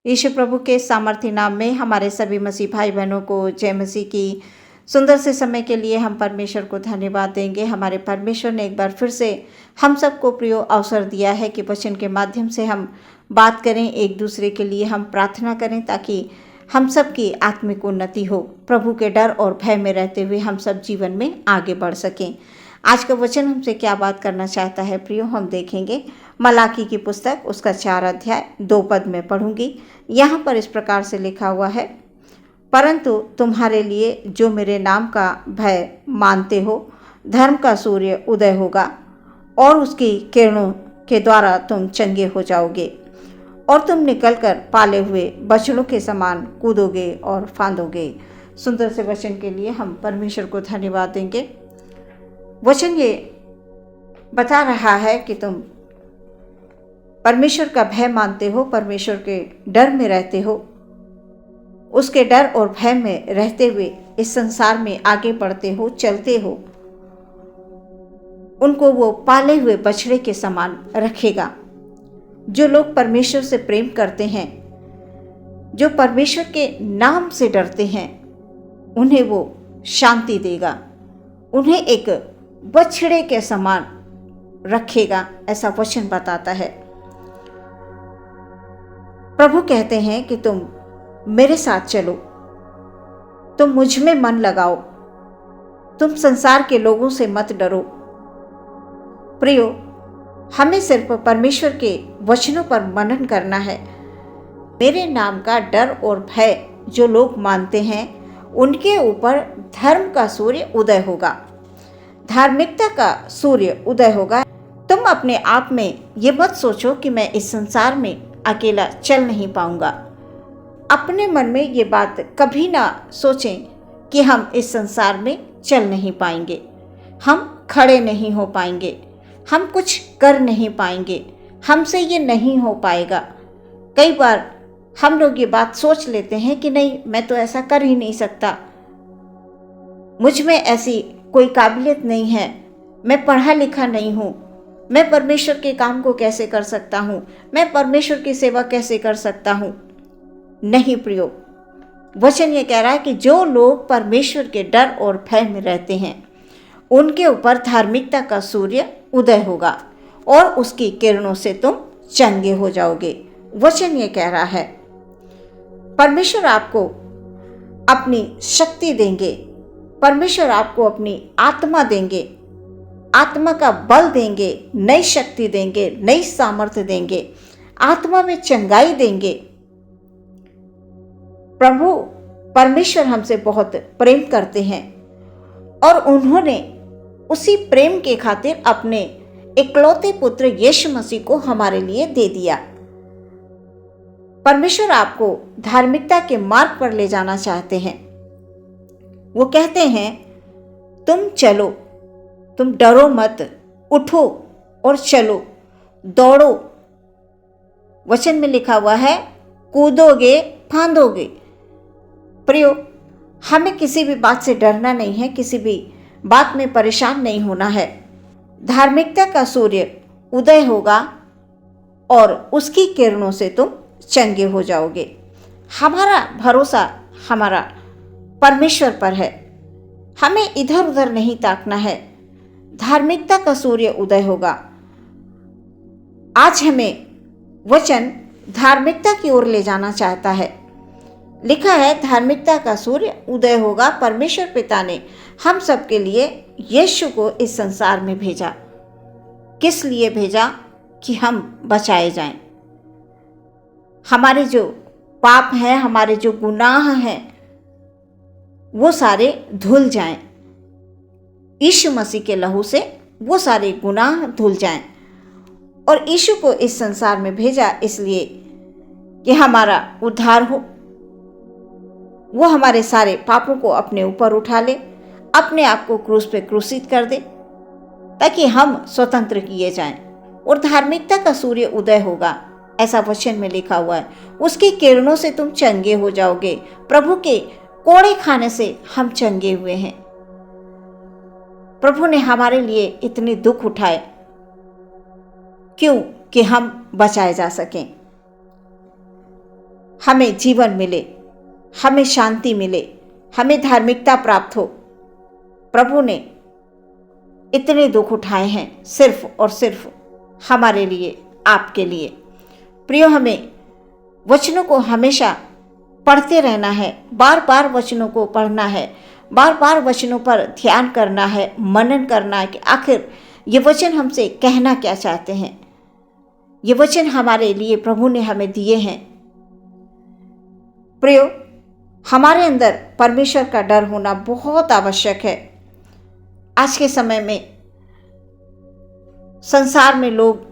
यीशु प्रभु के सामर्थ्य नाम में हमारे सभी मसीह भाई बहनों को जय मसीह की। सुंदर से समय के लिए हम परमेश्वर को धन्यवाद देंगे। हमारे परमेश्वर ने एक बार फिर से हम सबको प्रिय अवसर दिया है कि वचन के माध्यम से हम बात करें, एक दूसरे के लिए हम प्रार्थना करें ताकि हम सब की आत्मिक उन्नति हो। प्रभु के डर और भय में रहते हुए हम सब जीवन में आगे बढ़ सकें। आज का वचन हमसे क्या बात करना चाहता है प्रियो, हम देखेंगे। मलाकी की पुस्तक उसका 4 अध्याय 2 पद में पढ़ूंगी। यहाँ पर इस प्रकार से लिखा हुआ है, परंतु तुम्हारे लिए जो मेरे नाम का भय मानते हो, धर्म का सूर्य उदय होगा और उसकी किरणों के द्वारा तुम चंगे हो जाओगे और तुम निकलकर पाले हुए बछड़ों के समान कूदोगे और फांदोगे। सुंदर से वचन के लिए हम परमेश्वर को धन्यवाद देंगे। वचन ये बता रहा है कि तुम परमेश्वर का भय मानते हो, परमेश्वर के डर में रहते हो, उसके डर और भय में रहते हुए इस संसार में आगे बढ़ते हो, चलते हो। उनको वो पाले हुए बछड़े के समान रखेगा। जो लोग परमेश्वर से प्रेम करते हैं, जो परमेश्वर के नाम से डरते हैं, उन्हें वो शांति देगा, उन्हें एक बछड़े के समान रखेगा, ऐसा वचन बताता है। प्रभु कहते हैं कि तुम मेरे साथ चलो, तुम मुझ में मन लगाओ, तुम संसार के लोगों से मत डरो। प्रियो, हमें सिर्फ परमेश्वर के वचनों पर मनन करना है। मेरे नाम का डर और भय जो लोग मानते हैं, उनके ऊपर धर्म का सूर्य उदय होगा, धार्मिकता का सूर्य उदय होगा। तुम अपने आप में ये मत सोचो कि मैं इस संसार में अकेला चल नहीं पाऊंगा। अपने मन में ये बात कभी ना सोचें कि हम इस संसार में चल नहीं पाएंगे, हम खड़े नहीं हो पाएंगे, हम कुछ कर नहीं पाएंगे, हमसे ये नहीं हो पाएगा। कई बार हम लोग ये बात सोच लेते हैं कि नहीं, मैं तो ऐसा कर ही नहीं सकता, मुझ में ऐसी कोई काबिलियत नहीं है, मैं पढ़ा लिखा नहीं हूँ, मैं परमेश्वर के काम को कैसे कर सकता हूँ, मैं परमेश्वर की सेवा कैसे कर सकता हूँ। नहीं प्रियो, वचन ये कह रहा है कि जो लोग परमेश्वर के डर और भय में रहते हैं, उनके ऊपर धार्मिकता का सूर्य उदय होगा और उसकी किरणों से तुम चंगे हो जाओगे। वचन ये कह रहा है, परमेश्वर आपको अपनी शक्ति देंगे, परमेश्वर आपको अपनी आत्मा देंगे, आत्मा का बल देंगे, नई शक्ति देंगे, नई सामर्थ्य देंगे, आत्मा में चंगाई देंगे। प्रभु परमेश्वर हमसे बहुत प्रेम करते हैं और उन्होंने उसी प्रेम के खातिर अपने इकलौते पुत्र यीशु मसीह को हमारे लिए दे दिया। परमेश्वर आपको धार्मिकता के मार्ग पर ले जाना चाहते हैं। वो कहते हैं, तुम चलो, तुम डरो मत, उठो और चलो, दौड़ो। वचन में लिखा हुआ है, कूदोगे फांदोगे। प्रियो, हमें किसी भी बात से डरना नहीं है, किसी भी बात में परेशान नहीं होना है। धार्मिकता का सूर्य उदय होगा और उसकी किरणों से तुम चंगे हो जाओगे। हमारा भरोसा हमारा परमेश्वर पर है, हमें इधर उधर नहीं ताकना है। धार्मिकता का सूर्य उदय होगा। आज हमें वचन धार्मिकता की ओर ले जाना चाहता है। लिखा है, धार्मिकता का सूर्य उदय होगा। परमेश्वर पिता ने हम सब के लिए यीशु को इस संसार में भेजा। किस लिए भेजा? कि हम बचाए जाएं। हमारे जो पाप हैं, हमारे जो गुनाह हैं, वो सारे धुल जाएं। यीशु मसीह के लहू से वो सारे गुनाह धुल जाएं। और यीशु को इस संसार में भेजा इसलिए कि हमारा उद्धार हो। वो हमारे सारे पापों को अपने ऊपर उठा ले, अपने आप को क्रूस पे क्रूसित कर दे, ताकि हम स्वतंत्र किए जाएं। और धार्मिकता का सूर्य उदय होगा, ऐसा वचन में लिखा हुआ है। उसकी किरणों से तुम चंगे हो जाओगे। प्रभु के कोड़े खाने से हम चंगे हुए हैं। प्रभु ने हमारे लिए इतने दुख उठाए, क्यों? कि हम बचाए जा सकें। हमें जीवन मिले, हमें शांति मिले, हमें धार्मिकता प्राप्त हो। प्रभु ने इतने दुख उठाए हैं सिर्फ और सिर्फ हमारे लिए, आपके लिए। प्रियो, हमें वचनों को हमेशा पढ़ते रहना है, बार बार वचनों को पढ़ना है, बार बार वचनों पर ध्यान करना है, मनन करना है कि आखिर ये वचन हमसे कहना क्या चाहते हैं। ये वचन हमारे लिए प्रभु ने हमें दिए हैं। प्रियो, हमारे अंदर परमेश्वर का डर होना बहुत आवश्यक है। आज के समय में संसार में लोग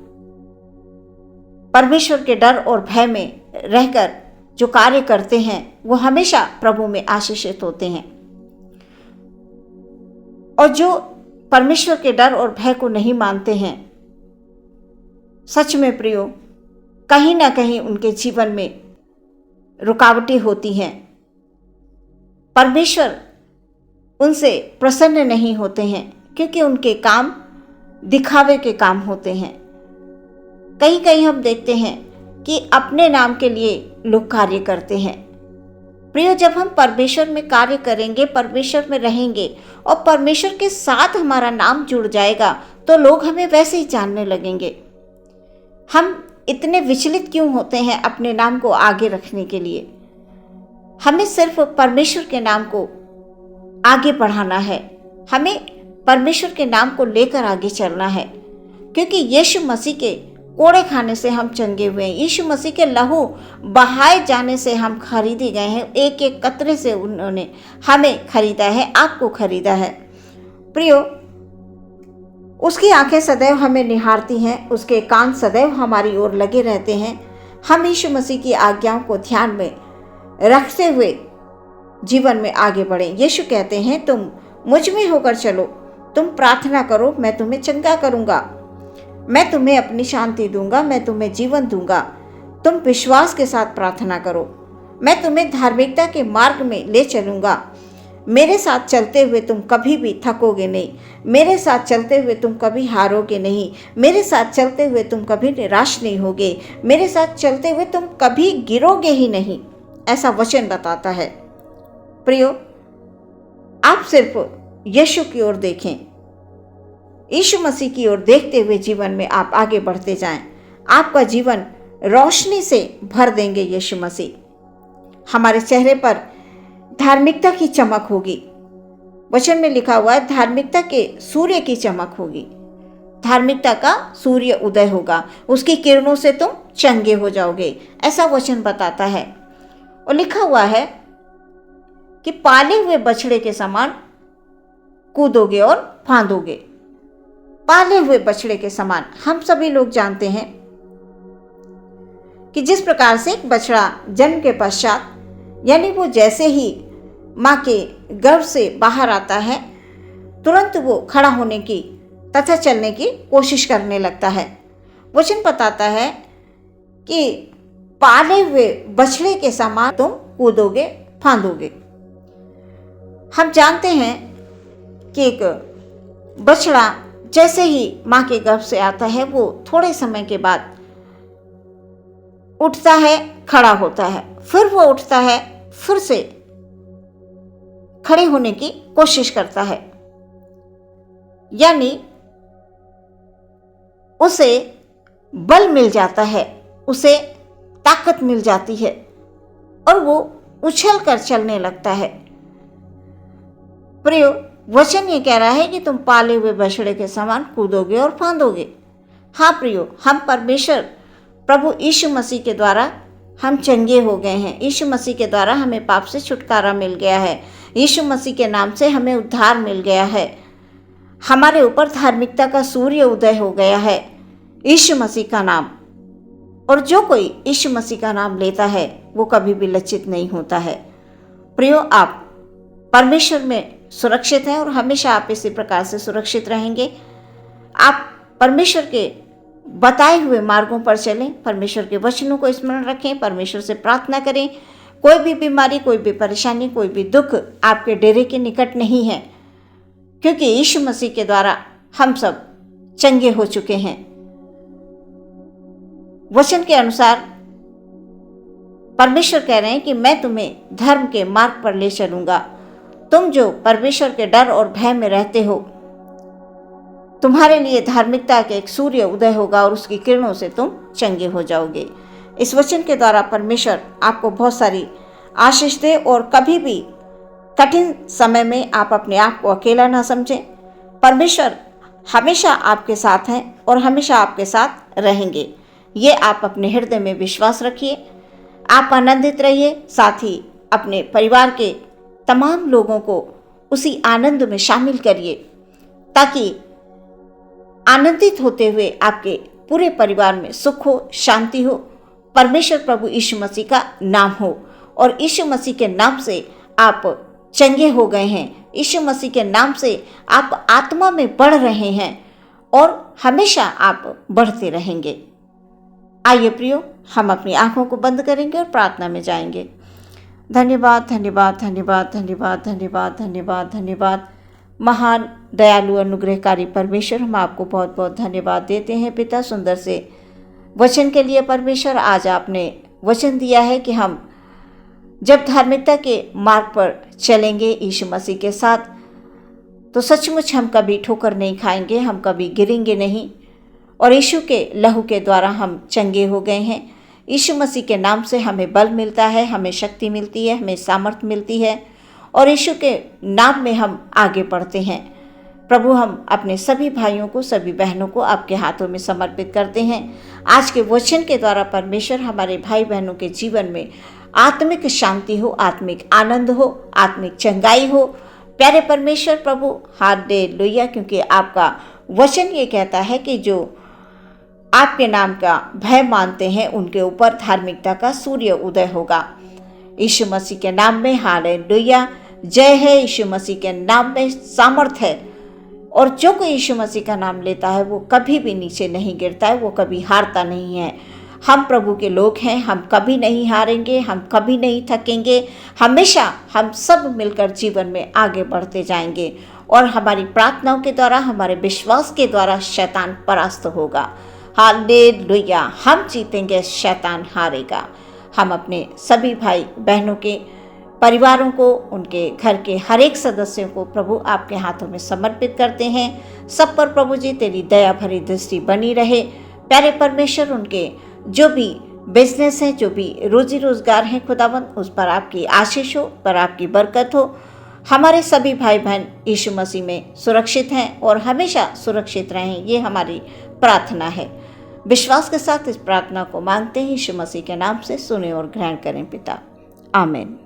परमेश्वर के डर और भय में रहकर जो कार्य करते हैं वो हमेशा प्रभु में आशीषित होते हैं, और जो परमेश्वर के डर और भय को नहीं मानते हैं, सच में प्रियो, कहीं ना कहीं उनके जीवन में रुकावटें होती हैं। परमेश्वर उनसे प्रसन्न नहीं होते हैं क्योंकि उनके काम दिखावे के काम होते हैं। कहीं कहीं हम देखते हैं कि अपने नाम के लिए लोग कार्य करते हैं। प्रियो, जब हम परमेश्वर में कार्य करेंगे, परमेश्वर में रहेंगे और परमेश्वर के साथ हमारा नाम जुड़ जाएगा तो लोग हमें वैसे ही जानने लगेंगे। हम इतने विचलित क्यों होते हैं अपने नाम को आगे रखने के लिए? हमें सिर्फ परमेश्वर के नाम को आगे बढ़ाना है, हमें परमेश्वर के नाम को लेकर आगे चलना है, क्योंकि यीशु मसीह के कोड़े खाने से हम चंगे हुए हैं। यीशु मसीह के लहू बहाए जाने से हम खरीदे गए हैं। एक एक कतरे से उन्होंने हमें खरीदा है, आपको खरीदा है। प्रियो, उसकी आंखें सदैव हमें निहारती हैं, उसके कान सदैव हमारी ओर लगे रहते हैं। हम यीशु मसीह की आज्ञाओं को ध्यान में रखते हुए जीवन में आगे बढ़ें। यीशु कहते हैं, तुम मुझ में होकर चलो, तुम प्रार्थना करो, मैं तुम्हें चंगा करूंगा, मैं तुम्हें अपनी शांति दूंगा, मैं तुम्हें जीवन दूंगा। तुम विश्वास के साथ प्रार्थना करो, मैं तुम्हें धार्मिकता के मार्ग में ले चलूंगा। मेरे साथ चलते हुए तुम कभी भी थकोगे नहीं, मेरे साथ चलते हुए तुम कभी हारोगे नहीं, मेरे साथ चलते हुए तुम कभी निराश नहीं होगे, मेरे साथ चलते हुए तुम कभी गिरोगे ही नहीं, ऐसा वचन बताता है। प्रियो, आप सिर्फ यीशु की ओर देखें, यीशु मसीह की ओर देखते हुए जीवन में आप आगे बढ़ते जाएं। आपका जीवन रोशनी से भर देंगे यीशु मसीह। हमारे चेहरे पर धार्मिकता की चमक होगी। वचन में लिखा हुआ है, धार्मिकता के सूर्य की चमक होगी। धार्मिकता का सूर्य उदय होगा, उसकी किरणों से तुम चंगे हो जाओगे, ऐसा वचन बताता है। और लिखा हुआ है कि पाले हुए बछड़े के समान कूदोगे और फांदोगे। पाले हुए बछड़े के समान, हम सभी लोग जानते हैं कि जिस प्रकार से एक बछड़ा जन्म के पश्चात, यानी वो जैसे ही माँ के गर्भ से बाहर आता है, तुरंत वो खड़ा होने की तथा चलने की कोशिश करने लगता है। वचन बताता है कि पाले हुए बछड़े के समान तुम कूदोगे, फांदोगे। हम जानते हैं कि एक बछड़ा जैसे ही माँ के गर्भ से आता है, वो थोड़े समय के बाद उठता है, खड़ा होता है, फिर वो उठता है, फिर से खड़े होने की कोशिश करता है। यानी उसे बल मिल जाता है, उसे ताकत मिल जाती है और वो उछल कर चलने लगता है। प्रियो, वचन ये कह रहा है कि तुम पाले हुए बछड़े के समान कूदोगे और फांदोगे। हाँ प्रियो, हम परमेश्वर प्रभु यीशु मसीह के द्वारा हम चंगे हो गए हैं। यीशु मसीह के द्वारा हमें पाप से छुटकारा मिल गया है। यीशु मसीह के नाम से हमें उद्धार मिल गया है। हमारे ऊपर धार्मिकता का सूर्य उदय हो गया है, यीशु मसीह का नाम। और जो कोई यीशु मसीह का नाम लेता है वो कभी भी लज्जित नहीं होता है। प्रियो, आप परमेश्वर में सुरक्षित हैं और हमेशा आप इसी प्रकार से सुरक्षित रहेंगे। आप परमेश्वर के बताए हुए मार्गों पर चलें, परमेश्वर के वचनों को स्मरण रखें, परमेश्वर से प्रार्थना करें। कोई भी बीमारी, कोई भी परेशानी, कोई भी दुख आपके डेरे के निकट नहीं है, क्योंकि यीशु मसीह के द्वारा हम सब चंगे हो चुके हैं। वचन के अनुसार परमेश्वर कह रहे हैं कि मैं तुम्हें धर्म के मार्ग पर ले चलूंगा। तुम जो परमेश्वर के डर और भय में रहते हो, तुम्हारे लिए धार्मिकता के एक सूर्य उदय होगा और उसकी किरणों से तुम चंगे हो जाओगे। इस वचन के द्वारा परमेश्वर आपको बहुत सारी आशीष दे और कभी भी कठिन समय में आप अपने आप को अकेला ना समझें। परमेश्वर हमेशा आपके साथ हैं और हमेशा आपके साथ रहेंगे। ये आप अपने हृदय में विश्वास रखिए। आप आनंदित रहिए, साथ ही अपने परिवार के तमाम लोगों को उसी आनंद में शामिल करिए, ताकि आनंदित होते हुए आपके पूरे परिवार में सुख हो, शांति हो। परमेश्वर प्रभु यीशु मसीह का नाम हो और यीशु मसीह के नाम से आप चंगे हो गए हैं। यीशु मसीह के नाम से आप आत्मा में बढ़ रहे हैं और हमेशा आप बढ़ते रहेंगे। आइए प्रियो, हम अपनी आंखों को बंद करेंगे और प्रार्थना में जाएंगे। धन्यवाद, धन्यवाद, धन्यवाद, धन्यवाद, धन्यवाद, धन्यवाद, धन्यवाद। महान दयालु अनुग्रहकारी परमेश्वर, हम आपको बहुत बहुत धन्यवाद देते हैं पिता, सुंदर से वचन के लिए। परमेश्वर, आज आपने वचन दिया है कि हम जब धार्मिकता के मार्ग पर चलेंगे यीशु मसीह के साथ, तो सचमुच हम कभी ठोकर नहीं खाएंगे, हम कभी गिरेंगे नहीं। और यीशु के लहू के द्वारा हम चंगे हो गए हैं। यीशु मसीह के नाम से हमें बल मिलता है, हमें शक्ति मिलती है, हमें सामर्थ्य मिलती है और यीशु के नाम में हम आगे बढ़ते हैं। प्रभु, हम अपने सभी भाइयों को, सभी बहनों को आपके हाथों में समर्पित करते हैं। आज के वचन के द्वारा परमेश्वर हमारे भाई बहनों के जीवन में आत्मिक शांति हो, आत्मिक आनंद हो, आत्मिक चंगाई हो। प्यारे परमेश्वर प्रभु, हालेलुया, क्योंकि आपका वचन ये कहता है कि जो आपके नाम का भय मानते हैं उनके ऊपर धार्मिकता का सूर्य उदय होगा। यीशु मसीह के नाम में हालेलुया, जय है। यीशु मसीह के नाम में सामर्थ है और जो कोई यीशु मसीह का नाम लेता है वो कभी भी नीचे नहीं गिरता है, वो कभी हारता नहीं है। हम प्रभु के लोग हैं, हम कभी नहीं हारेंगे, हम कभी नहीं थकेंगे। हमेशा हम सब मिलकर जीवन में आगे बढ़ते जाएंगे और हमारी प्रार्थनाओं के द्वारा, हमारे विश्वास के द्वारा शैतान परास्त होगा। हालेलुया, हम जीतेंगे, शैतान हारेगा। हम अपने सभी भाई बहनों के परिवारों को, उनके घर के हर एक सदस्यों को प्रभु आपके हाथों में समर्पित करते हैं। सब पर प्रभु जी तेरी दया भरी दृष्टि बनी रहे। प्यारे परमेश्वर, उनके जो भी बिजनेस है, जो भी रोजी रोजगार है खुदावंद, उस पर आपकी आशीष हो, पर आपकी बरकत हो। हमारे सभी भाई बहन यीशु मसीह में सुरक्षित हैं और हमेशा सुरक्षित रहें, ये हमारी प्रार्थना है। विश्वास के साथ इस प्रार्थना को मांगते हैं, यीशु मसीह के नाम से सुने और ग्रहण करें पिता, आमीन।